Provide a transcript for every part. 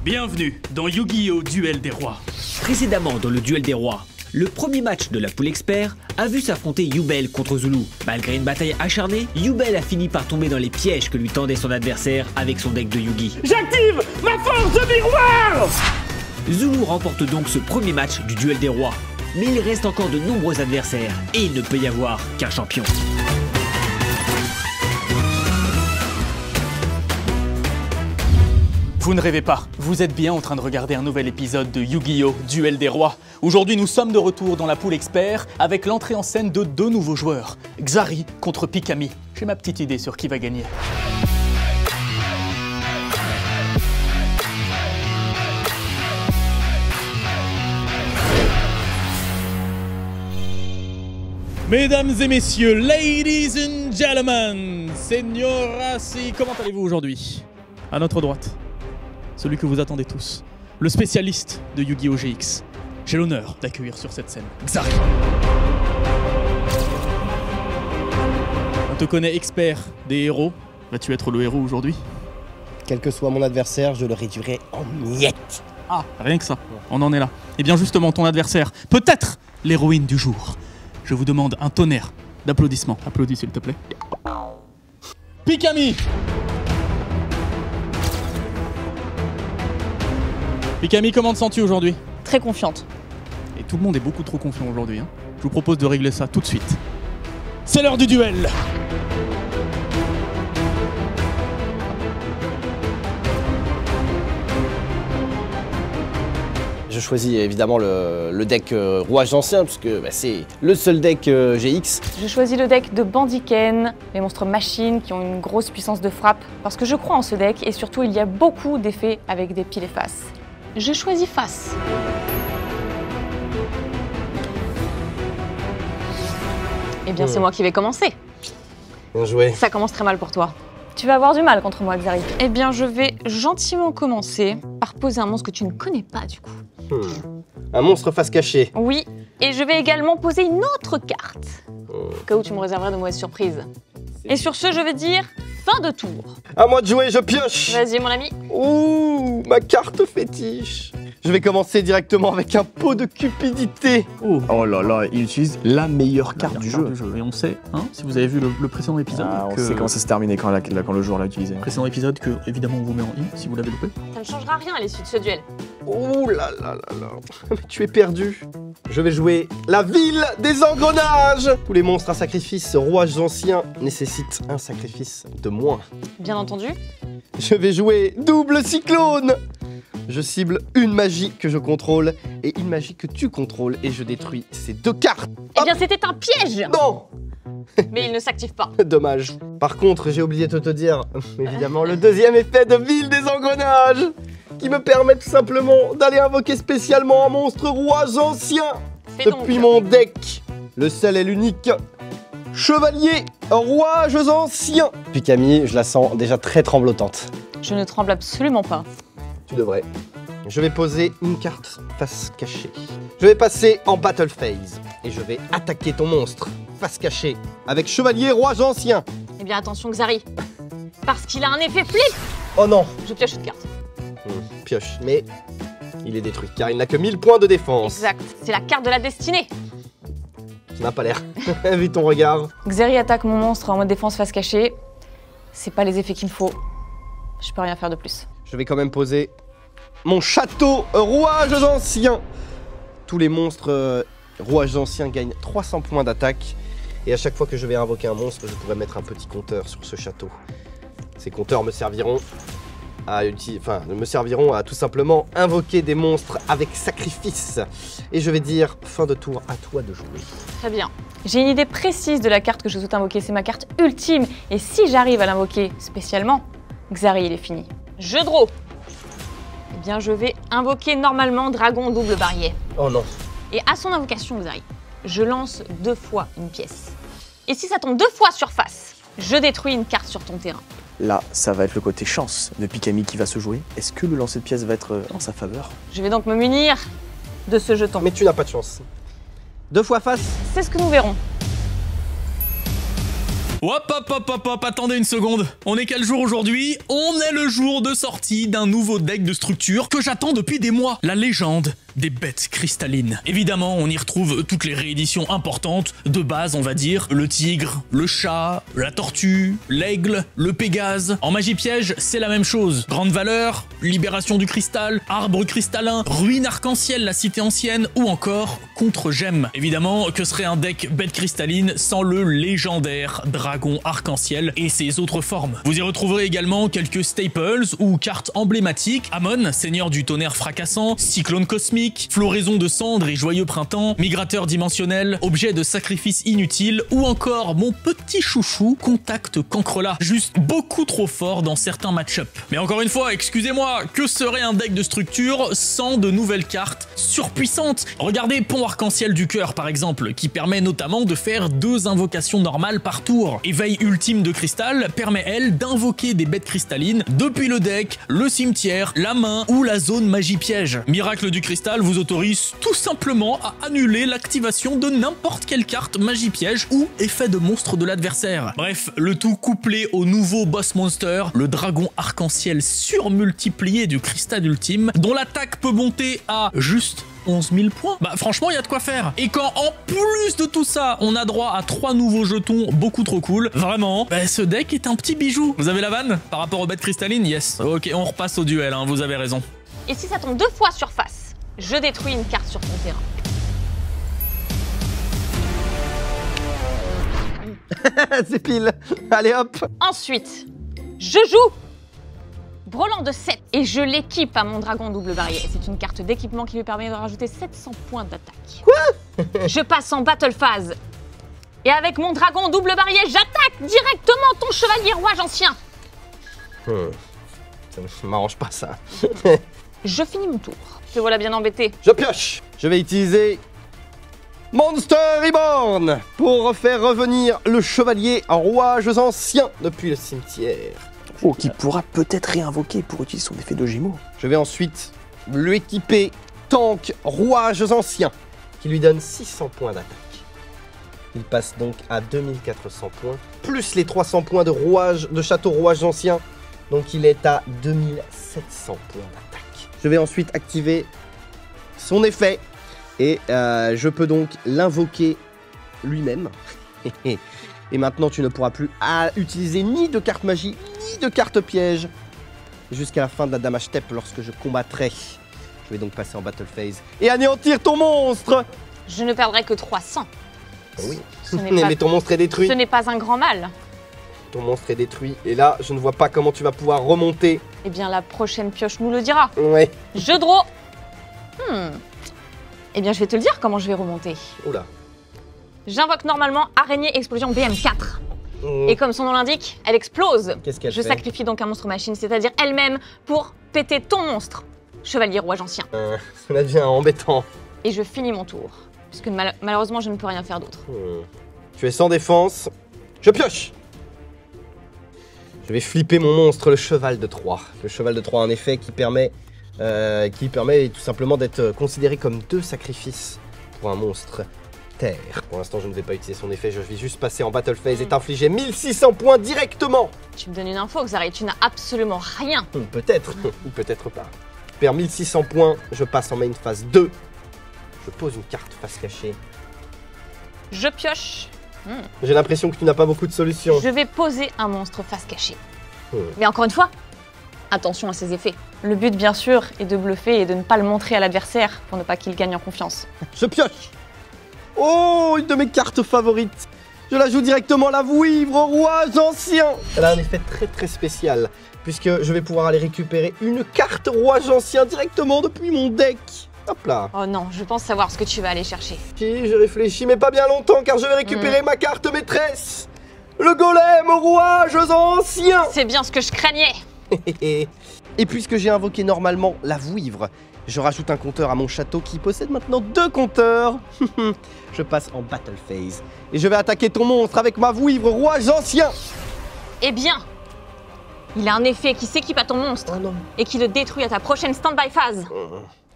Bienvenue dans Yu-Gi-Oh! Duel des Rois. Précédemment dans le Duel des Rois, le premier match de la poule expert a vu s'affronter Yubel contre Zulu. Malgré une bataille acharnée, Yubel a fini par tomber dans les pièges que lui tendait son adversaire avec son deck de Yugi. J'active ma force de miroir! Zulu remporte donc ce premier match du Duel des Rois. Mais il reste encore de nombreux adversaires et il ne peut y avoir qu'un champion. Vous ne rêvez pas, vous êtes bien en train de regarder un nouvel épisode de Yu-Gi-Oh! Duel des Rois. Aujourd'hui, nous sommes de retour dans la poule expert avec l'entrée en scène de deux nouveaux joueurs. Xari contre Pikami. J'ai ma petite idée sur qui va gagner. Mesdames et messieurs, ladies and gentlemen, señoras, comment allez-vous aujourd'hui? À notre droite, celui que vous attendez tous, le spécialiste de Yu-Gi-Oh! GX. J'ai l'honneur d'accueillir sur cette scène Xari. On te connaît expert des héros. Vas-tu être le héros aujourd'hui? Quel que soit mon adversaire, je le réduirai en miettes. Ah, rien que ça, on en est là. Et bien justement, ton adversaire, peut-être l'héroïne du jour. Je vous demande un tonnerre d'applaudissements. Applaudis s'il te plaît. Pikami! Pikami, comment te sens-tu aujourd'hui? Très confiante. Et tout le monde est beaucoup trop confiant aujourd'hui. Hein. Je vous propose de régler ça tout de suite. C'est l'heure du duel! Je choisis évidemment le deck rouage ancien, puisque c'est le seul deck GX. Je choisis le deck de Bandiken, les monstres machines qui ont une grosse puissance de frappe, parce que je crois en ce deck et surtout il y a beaucoup d'effets avec des piles et faces. Je choisis face. Eh bien c'est moi qui vais commencer. Bien joué. Ça commence très mal pour toi. Tu vas avoir du mal contre moi, Xari. Eh bien, je vais gentiment commencer par poser un monstre que tu ne connais pas, du coup. Un monstre face cachée. Oui, et je vais également poser une autre carte, au cas où tu me réserverais de mauvaises surprises. Et sur ce, je vais dire fin de tour. À moi de jouer, je pioche. Vas-y, mon ami. Ouh, ma carte fétiche. Je vais commencer directement avec un pot de cupidité. Oh là là, il utilise la meilleure carte du jeu. Et on sait, hein, si vous avez vu le précédent épisode, On sait comment ça se terminait quand le joueur l'a utilisé. précédent épisode que, évidemment, on vous met en i si vous l'avez loupé. Ça ne changera rien à l'issue de ce duel. Ouh là là là là. Mais tu es perdu. Je vais jouer la ville des engrenages. Tous les monstres à sacrifice rouages anciens nécessitent un sacrifice de moins. Bien entendu. Je vais jouer double cyclone. Je cible une magie que je contrôle et une magie que tu contrôles et je détruis ces deux cartes. Eh bien, c'était un piège. Non. Mais il ne s'active pas. Dommage. Par contre, j'ai oublié de te dire, évidemment, le deuxième effet de ville des engrenages qui me permet tout simplement d'aller invoquer spécialement un monstre rouage ancien Fais donc. depuis mon deck. Le seul et l'unique chevalier rouages anciens. Puis Camille, je la sens déjà très tremblotante. Je ne tremble absolument pas. Tu devrais. Je vais poser une carte face cachée. Je vais passer en battle phase et je vais attaquer ton monstre face cachée avec chevalier rouage ancien. Eh bien, attention, Xari. Parce qu'il a un effet flip. Oh non. Je pioche une carte. Pioche, mais il est détruit car il n'a que 1000 points de défense. Exact. C'est la carte de la destinée. Ça n'a pas l'air. Vu ton regard. Xari attaque mon monstre en mode défense face cachée. C'est pas les effets qu'il me faut. Je peux rien faire de plus. Je vais quand même poser mon château rouages anciens. Tous les monstres rouages anciens gagnent 300 points d'attaque. Et à chaque fois que je vais invoquer un monstre, je pourrais mettre un petit compteur sur ce château. Ces compteurs me serviront à tout simplement invoquer des monstres avec sacrifice. Et je vais dire fin de tour, à toi de jouer. Très bien. J'ai une idée précise de la carte que je souhaite invoquer. C'est ma carte ultime. Et si j'arrive à l'invoquer spécialement, Xari, il est fini. Je draw. Eh bien, je vais invoquer normalement Dragon double barillet. Oh non. Et à son invocation, Xari, je lance 2 fois une pièce. Et si ça tombe 2 fois sur face, je détruis une carte sur ton terrain. Là, ça va être le côté chance de Pikami qui va se jouer. Est-ce que le lancer de pièce va être en sa faveur? Je vais donc me munir de ce jeton. Mais tu n'as pas de chance. 2 fois face. C'est ce que nous verrons. Hop, attendez une seconde. On est quel jour aujourd'hui? On est le jour de sortie d'un nouveau deck de structure que j'attends depuis des mois. La légende des bêtes cristallines. Évidemment, on y retrouve toutes les rééditions importantes, de base on va dire, le tigre, le chat, la tortue, l'aigle, le pégase. En magie piège, c'est la même chose. Grande valeur, libération du cristal, arbre cristallin, ruine arc-en-ciel, la cité ancienne, ou encore contre-gemme. Évidemment, que serait un deck bête cristalline sans le légendaire dragon arc-en-ciel et ses autres formes. Vous y retrouverez également quelques staples ou cartes emblématiques, Amon, seigneur du tonnerre fracassant, cyclone cosmique, floraison de cendres et joyeux printemps, migrateur dimensionnel, objet de sacrifice inutile, ou encore mon petit chouchou, contact cancrelat, juste beaucoup trop fort dans certains match-up. Mais encore une fois, excusez-moi, que serait un deck de structure sans de nouvelles cartes surpuissantes? Regardez Pont Arc-en-Ciel du Cœur par exemple, qui permet notamment de faire 2 invocations normales par tour. Éveil ultime de cristal permet elle d'invoquer des bêtes cristallines depuis le deck, le cimetière, la main ou la zone magie piège. Miracle du cristal vous autorise tout simplement à annuler l'activation de n'importe quelle carte magie piège ou effet de monstre de l'adversaire. Bref, le tout couplé au nouveau boss monster, le dragon arc-en-ciel surmultiplié du cristal ultime, dont l'attaque peut monter à juste 11 000 points. Bah franchement, il y a de quoi faire. Et quand en plus de tout ça, on a droit à 3 nouveaux jetons beaucoup trop cool, vraiment, bah, ce deck est un petit bijou. Vous avez la vanne par rapport aux bêtes cristallines? Yes. Ok, on repasse au duel, hein, vous avez raison. Et si ça tombe 2 fois sur face, je détruis une carte sur ton terrain. C'est pile. Allez hop. Ensuite, je joue Brelan de 7 et je l'équipe à mon dragon double barrière. C'est une carte d'équipement qui lui permet de rajouter 700 points d'attaque. Quoi? Je passe en battle phase. Et avec mon dragon double barrière, j'attaque directement ton chevalier rouage ancien. Ça ne m'arrange pas ça. Je finis mon tour. Te voilà bien embêté. Je pioche. Je vais utiliser Monster Reborn pour faire revenir le chevalier en rouages anciens depuis le cimetière. Oh, qui pourra peut-être réinvoquer pour utiliser son effet de Gémeaux. Je vais ensuite lui équiper Tank rouages anciens qui lui donne 600 points d'attaque. Il passe donc à 2400 points, plus les 300 points de château rouages anciens. Donc il est à 2700 points d'attaque. Je vais ensuite activer son effet et je peux donc l'invoquer lui-même. Et maintenant tu ne pourras plus utiliser ni de carte magie, ni de carte piège jusqu'à la fin de la damage step lorsque je combattrai. Je vais donc passer en battle phase et anéantir ton monstre. Je ne perdrai que 300. Oui, Ce n'est mais ton monstre est détruit. Ce n'est pas un grand mal. Ton monstre est détruit et là je ne vois pas comment tu vas pouvoir remonter. Eh bien la prochaine pioche nous le dira. Ouais. Je draw. Eh bien je vais te le dire comment je vais remonter. Oula. J'invoque normalement Araignée Explosion BM4. Et comme son nom l'indique, elle explose. Qu'est-ce qu'elle Je fait? sacrifie donc un monstre machine, c'est-à-dire elle-même, pour péter ton monstre, chevalier rouage ancien. Ça devient embêtant. Et je finis mon tour, puisque malheureusement je ne peux rien faire d'autre. Tu es sans défense. Je pioche. Je vais flipper mon monstre, le cheval de Troie. Le cheval de Troie a un effet qui permet tout simplement d'être considéré comme 2 sacrifices pour un monstre terre. Pour l'instant, je ne vais pas utiliser son effet, je vais juste passer en battle phase et t'infliger 1600 points directement. Tu me donnes une info, Xari, tu n'as absolument rien. Peut-être, ou peut-être pas. Je perds 1600 points, je passe en main phase 2. Je pose une carte face cachée. Je pioche. J'ai l'impression que tu n'as pas beaucoup de solutions. Je vais poser un monstre face cachée. Mais encore une fois, attention à ses effets. Le but, bien sûr, est de bluffer et de ne pas le montrer à l'adversaire pour ne pas qu'il gagne en confiance. Je pioche. Oh, une de mes cartes favorites. Je la joue directement, la Vouivre au rouage ancien. Elle a un effet très très spécial, puisque je vais pouvoir aller récupérer une carte rouage ancien directement depuis mon deck. Hop là. Oh non, je pense savoir ce que tu vas aller chercher. Si, je réfléchis, mais pas bien longtemps, car je vais récupérer ma carte maîtresse. Le golem au rouage ancien. C'est bien ce que je craignais. Et puisque j'ai invoqué normalement la Vouivre, je rajoute un compteur à mon château qui possède maintenant 2 compteurs. Je passe en battle phase et je vais attaquer ton monstre avec ma Vouivre rouage ancien. Eh bien, il a un effet qui s'équipe à ton monstre et qui le détruit à ta prochaine stand-by phase.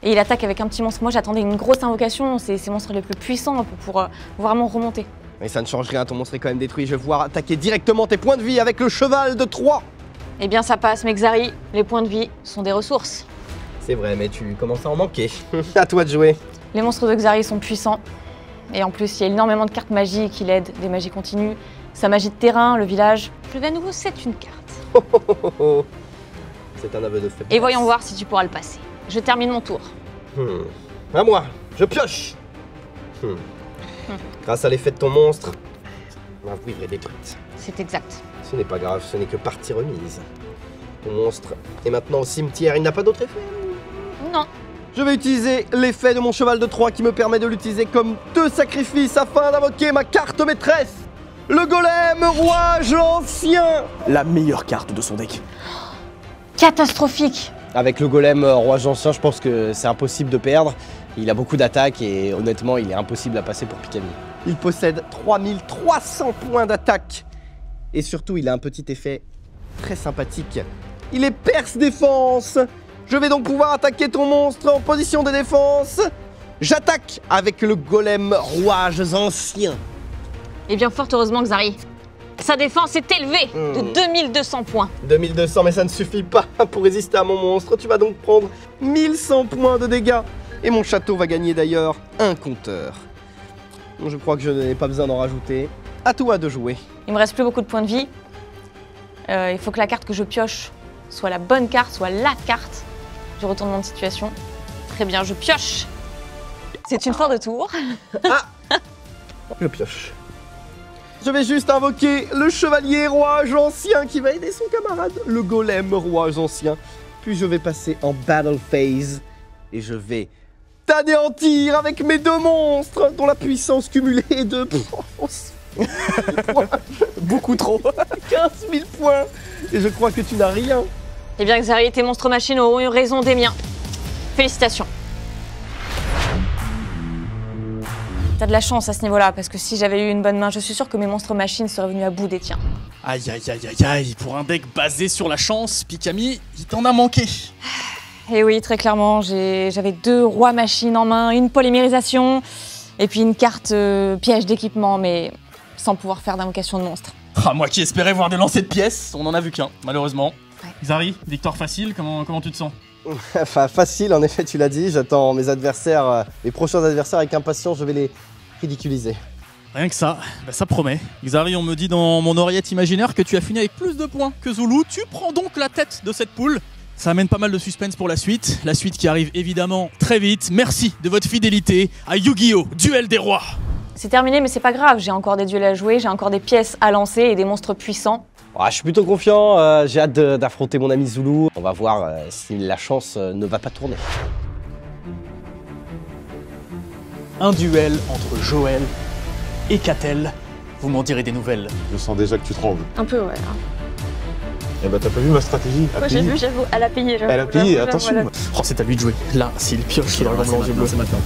Et il attaque avec un petit monstre. Moi, j'attendais une grosse invocation, c'est ces monstres les plus puissants pour vraiment remonter. Mais ça ne change rien, ton monstre est quand même détruit. Je vais pouvoir attaquer directement tes points de vie avec le cheval de Troie. Eh bien, ça passe, mais Xari, les points de vie sont des ressources. C'est vrai, mais tu commences à en manquer. À toi de jouer. Les monstres de Xari sont puissants. Et en plus, il y a énormément de cartes magiques qui l'aident, des magies continues. Sa magie de terrain, le village. Je vais à nouveau, c'est une carte. Oh, oh, oh, oh. C'est un aveu de faiblesse. Et voyons voir si tu pourras le passer. Je termine mon tour. À moi, je pioche. Grâce à l'effet de ton monstre, ma vouivre est détruite. C'est exact. Ce n'est pas grave, ce n'est que partie remise. Ton monstre est maintenant au cimetière, il n'a pas d'autre effet. Non. Je vais utiliser l'effet de mon cheval de Troie qui me permet de l'utiliser comme 2 sacrifices afin d'invoquer ma carte maîtresse, le golem rouage ancien. La meilleure carte de son deck. Catastrophique. Avec le golem rouage ancien, je pense que c'est impossible de perdre. Il a beaucoup d'attaques et honnêtement, il est impossible à passer pour Pikami. Il possède 3300 points d'attaque. Et surtout, il a un petit effet très sympathique. Il est perce défense. Je vais donc pouvoir attaquer ton monstre en position de défense. J'attaque avec le golem rouage ancien. Eh bien, fort heureusement, Xari. Sa défense est élevée de 2200 points. 2200, mais ça ne suffit pas pour résister à mon monstre. Tu vas donc prendre 1100 points de dégâts. Et mon château va gagner d'ailleurs un compteur. Je crois que je n'ai pas besoin d'en rajouter. À toi de jouer. Il me reste plus beaucoup de points de vie. Il faut que la carte que je pioche soit la bonne carte, soit la carte du retournement de situation. Très bien, je pioche. C'est une fin de tour. Je pioche. Je vais juste invoquer le chevalier rouage ancien qui va aider son camarade, le golem rouage ancien. Puis je vais passer en battle phase et je vais t'anéantir avec mes 2 monstres dont la puissance cumulée est de Beaucoup trop. 15 000 points. Et je crois que tu n'as rien. Eh bien, Xari et tes monstres machinaux ont eu raison des miens. Félicitations. T'as de la chance à ce niveau-là, parce que si j'avais eu une bonne main, je suis sûre que mes monstres machines seraient venus à bout des tiens. Aïe aïe aïe aïe aïe, pour un deck basé sur la chance, Pikami, il t'en a manqué. Et oui, très clairement, j'avais 2 rois machines en main, une polymérisation, et puis une carte piège d'équipement, mais sans pouvoir faire d'invocation de monstres. Ah, moi qui espérais voir des lancers de pièces, on en a vu qu'un, malheureusement. Ouais. Xari, victoire facile, comment tu te sens? Enfin, facile, en effet, tu l'as dit. J'attends mes adversaires, mes prochains adversaires avec impatience. Je vais les ridiculiser. Rien que ça, bah ça promet. Xari, on me dit dans mon oreillette imaginaire que tu as fini avec plus de points que Zulu. Tu prends donc la tête de cette poule. Ça amène pas mal de suspense pour la suite. La suite qui arrive évidemment très vite. Merci de votre fidélité à Yu-Gi-Oh! Duel des Rois. C'est terminé, mais c'est pas grave, j'ai encore des duels à jouer, j'ai encore des pièces à lancer et des monstres puissants. Je suis plutôt confiant, j'ai hâte d'affronter mon ami Zulu. On va voir si la chance ne va pas tourner. Un duel entre Joël et Catel. Vous m'en direz des nouvelles. Je sens déjà que tu trembles. Un peu, ouais. Eh bah t'as pas vu ma stratégie? Moi j'ai vu, j'avoue, elle a payé. Elle a payé, attention. Oh, c'est à lui de jouer. Là, s'il pioche, il aura vraiment les yeux bleus. C'est maintenant.